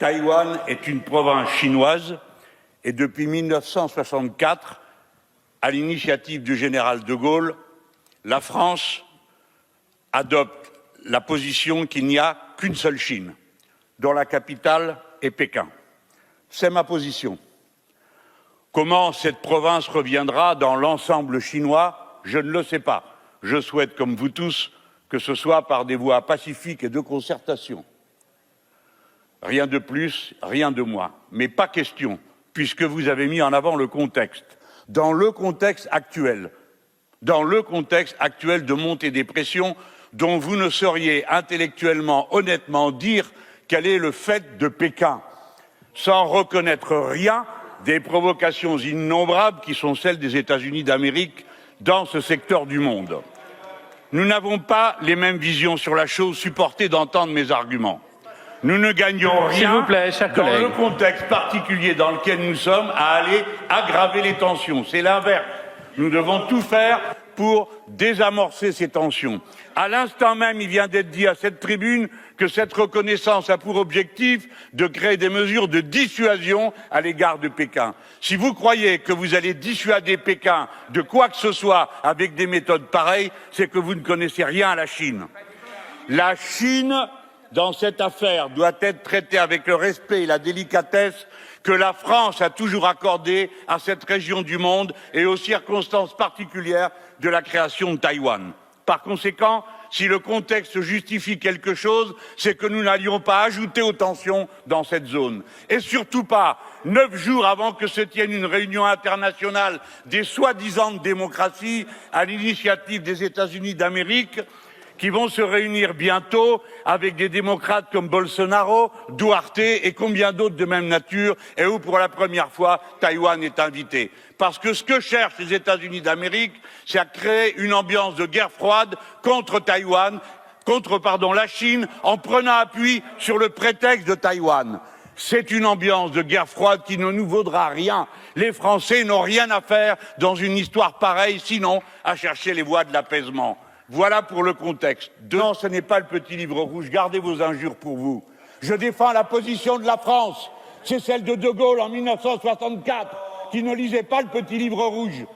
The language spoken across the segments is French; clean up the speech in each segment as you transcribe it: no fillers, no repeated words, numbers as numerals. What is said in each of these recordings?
Taïwan est une province chinoise et depuis 1964, à l'initiative du général de Gaulle, la France adopte la position qu'il n'y a qu'une seule Chine, dont la capitale est Pékin. C'est ma position. Comment cette province reviendra dans l'ensemble chinois, je ne le sais pas. Je souhaite, comme vous tous, que ce soit par des voies pacifiques et de concertation. Rien de plus, rien de moins. Mais pas question, puisque vous avez mis en avant le contexte. Dans le contexte actuel de montée des pressions, dont vous ne sauriez intellectuellement, honnêtement dire quel est le fait de Pékin, sans reconnaître rien des provocations innombrables qui sont celles des États-Unis d'Amérique dans ce secteur du monde. Nous n'avons pas les mêmes visions sur la chose, supportez d'entendre mes arguments. Nous ne gagnons rien dans le contexte particulier dans lequel nous sommes à aller aggraver les tensions. C'est l'inverse. Nous devons tout faire pour désamorcer ces tensions. À l'instant même, il vient d'être dit à cette tribune que cette reconnaissance a pour objectif de créer des mesures de dissuasion à l'égard de Pékin. Si vous croyez que vous allez dissuader Pékin de quoi que ce soit avec des méthodes pareilles, c'est que vous ne connaissez rien à la Chine. La Chine, dans cette affaire, doit être traitée avec le respect et la délicatesse que la France a toujours accordé à cette région du monde et aux circonstances particulières de la création de Taïwan. Par conséquent, si le contexte justifie quelque chose, c'est que nous n'allions pas ajouter aux tensions dans cette zone. Et surtout pas 9 jours avant que se tienne une réunion internationale des soi-disant démocraties à l'initiative des États-Unis d'Amérique, qui vont se réunir bientôt avec des démocrates comme Bolsonaro, Duarte et combien d'autres de même nature, et où pour la première fois Taïwan est invité. Parce que ce que cherchent les États-Unis d'Amérique, c'est à créer une ambiance de guerre froide contre la Chine, en prenant appui sur le prétexte de Taïwan. C'est une ambiance de guerre froide qui ne nous vaudra rien. Les Français n'ont rien à faire dans une histoire pareille, sinon à chercher les voies de l'apaisement. Voilà pour le contexte. Non, ce n'est pas le petit livre rouge. Gardez vos injures pour vous. Je défends la position de la France. C'est celle de De Gaulle en 1964, qui ne lisait pas le petit livre rouge.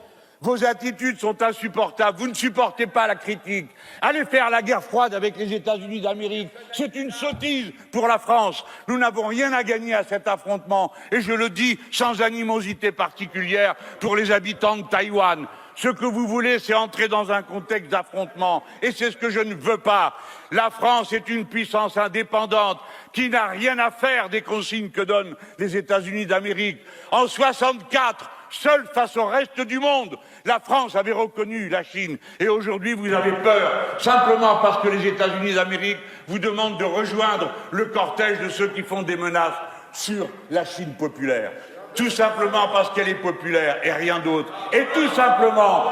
Vos attitudes sont insupportables. Vous ne supportez pas la critique. Allez faire la guerre froide avec les États-Unis d'Amérique. C'est une sottise pour la France. Nous n'avons rien à gagner à cet affrontement. Et je le dis sans animosité particulière pour les habitants de Taïwan. Ce que vous voulez, c'est entrer dans un contexte d'affrontement. Et c'est ce que je ne veux pas. La France est une puissance indépendante qui n'a rien à faire des consignes que donnent les États-Unis d'Amérique. En 64, seule face au reste du monde, la France avait reconnu la Chine. Et aujourd'hui, vous avez peur, simplement parce que les États-Unis d'Amérique vous demandent de rejoindre le cortège de ceux qui font des menaces sur la Chine populaire. Tout simplement parce qu'elle est populaire et rien d'autre. Et tout simplement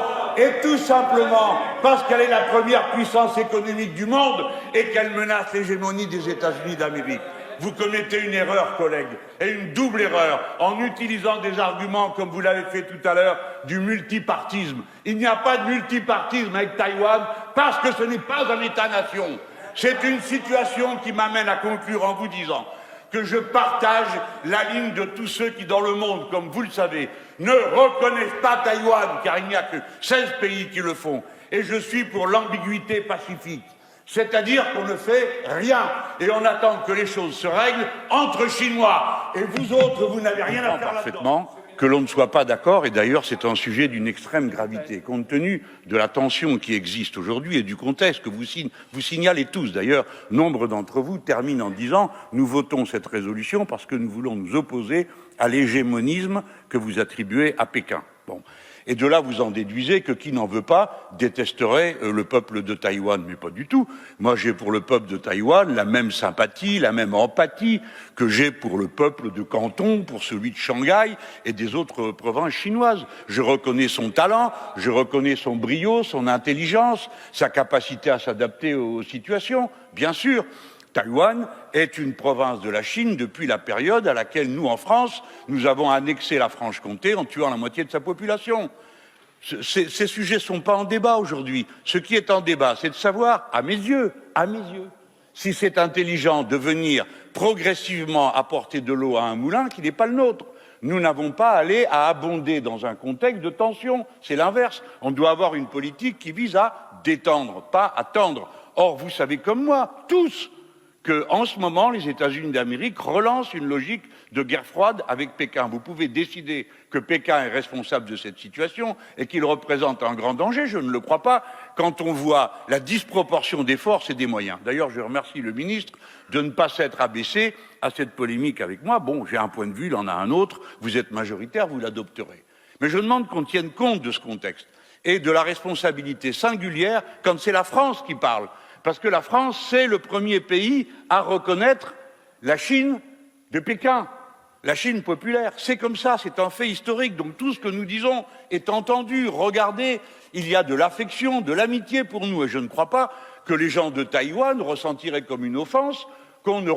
parce qu'elle est la première puissance économique du monde et qu'elle menace l'hégémonie des États-Unis d'Amérique. Vous commettez une erreur, collègues, et une double erreur, en utilisant des arguments, comme vous l'avez fait tout à l'heure, du multipartisme. Il n'y a pas de multipartisme avec Taïwan parce que ce n'est pas un État-nation. C'est une situation qui m'amène à conclure en vous disant que je partage la ligne de tous ceux qui, dans le monde, comme vous le savez, ne reconnaissent pas Taïwan, car il n'y a que 16 pays qui le font. Et je suis pour l'ambiguïté pacifique. C'est-à-dire qu'on ne fait rien et on attend que les choses se règlent entre Chinois. Et vous autres, vous n'avez rien à faire là-dedans. Que l'on ne soit pas d'accord, et d'ailleurs c'est un sujet d'une extrême gravité, compte tenu de la tension qui existe aujourd'hui et du contexte que vous signalez tous. D'ailleurs, nombre d'entre vous terminent en disant « Nous votons cette résolution parce que nous voulons nous opposer à l'hégémonisme que vous attribuez à Pékin. » Bon. Et de là, vous en déduisez que qui n'en veut pas détesterait le peuple de Taïwan, mais pas du tout. Moi, j'ai pour le peuple de Taïwan la même sympathie, la même empathie que j'ai pour le peuple de Canton, pour celui de Shanghai et des autres provinces chinoises. Je reconnais son talent, je reconnais son brio, son intelligence, sa capacité à s'adapter aux situations, bien sûr. Taïwan est une province de la Chine depuis la période à laquelle nous, en France, nous avons annexé la Franche-Comté en tuant la moitié de sa population. Ces sujets ne sont pas en débat aujourd'hui. Ce qui est en débat, c'est de savoir, à mes yeux, si c'est intelligent de venir progressivement apporter de l'eau à un moulin qui n'est pas le nôtre. Nous n'avons pas à aller à abonder dans un contexte de tension. C'est l'inverse. On doit avoir une politique qui vise à détendre, pas à tendre. Or, vous savez comme moi, tous, qu'en ce moment, les États-Unis d'Amérique relancent une logique de guerre froide avec Pékin. Vous pouvez décider que Pékin est responsable de cette situation et qu'il représente un grand danger. Je ne le crois pas quand on voit la disproportion des forces et des moyens. D'ailleurs, je remercie le ministre de ne pas s'être abaissé à cette polémique avec moi. Bon, j'ai un point de vue, il en a un autre. Vous êtes majoritaire, vous l'adopterez. Mais je demande qu'on tienne compte de ce contexte et de la responsabilité singulière quand c'est la France qui parle. Parce que la France, c'est le premier pays à reconnaître la Chine de Pékin, la Chine populaire. C'est comme ça, c'est un fait historique. Donc tout ce que nous disons est entendu. Regardez, il y a de l'affection, de l'amitié pour nous. Et je ne crois pas que les gens de Taïwan ressentiraient comme une offense qu'on ne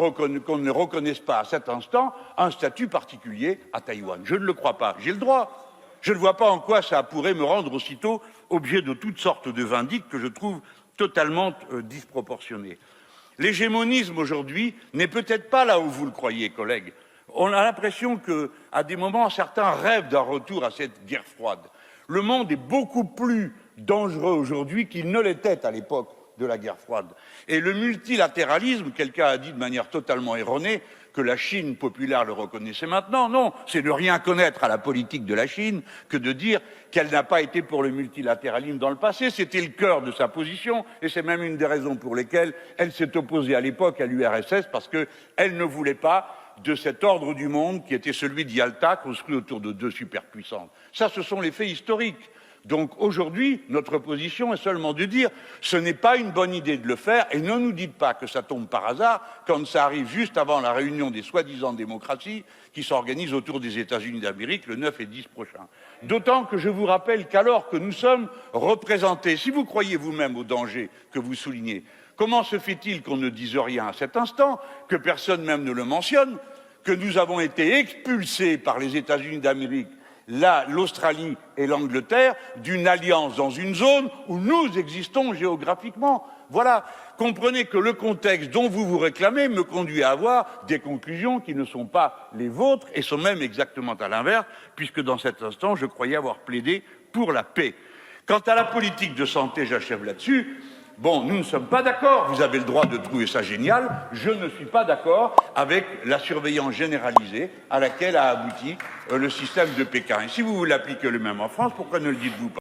reconnaisse pas à cet instant un statut particulier à Taïwan. Je ne le crois pas. J'ai le droit. Je ne vois pas en quoi ça pourrait me rendre aussitôt objet de toutes sortes de vindictes que je trouve totalement disproportionné. L'hégémonisme aujourd'hui n'est peut-être pas là où vous le croyez, collègues. On a l'impression qu'à des moments, certains rêvent d'un retour à cette guerre froide. Le monde est beaucoup plus dangereux aujourd'hui qu'il ne l'était à l'époque de la guerre froide. Et le multilatéralisme, quelqu'un a dit de manière totalement erronée que la Chine populaire le reconnaissait maintenant. Non, c'est de rien connaître à la politique de la Chine que de dire qu'elle n'a pas été pour le multilatéralisme dans le passé. C'était le cœur de sa position et c'est même une des raisons pour lesquelles elle s'est opposée à l'époque à l'URSS, parce qu'elle ne voulait pas de cet ordre du monde qui était celui de Yalta, construit autour de deux superpuissances. Ça, ce sont les faits historiques. Donc aujourd'hui, notre position est seulement de dire ce n'est pas une bonne idée de le faire et ne nous dites pas que ça tombe par hasard quand ça arrive juste avant la réunion des soi-disant démocraties qui s'organise autour des États-Unis d'Amérique le 9 et 10 prochain. D'autant que je vous rappelle qu'alors que nous sommes représentés, si vous croyez vous-même au danger que vous soulignez, comment se fait-il qu'on ne dise rien à cet instant, que personne même ne le mentionne, que nous avons été expulsés par les États-Unis d'Amérique, l'Australie et l'Angleterre d'une alliance dans une zone où nous existons géographiquement. Voilà, comprenez que le contexte dont vous vous réclamez me conduit à avoir des conclusions qui ne sont pas les vôtres et sont même exactement à l'inverse, puisque dans cet instant, je croyais avoir plaidé pour la paix. Quant à la politique de santé, j'achève là-dessus. Bon, nous ne sommes pas d'accord, vous avez le droit de trouver ça génial, je ne suis pas d'accord avec la surveillance généralisée à laquelle a abouti le système de Pékin. Et si vous voulez appliquer le même en France, pourquoi ne le dites-vous pas ?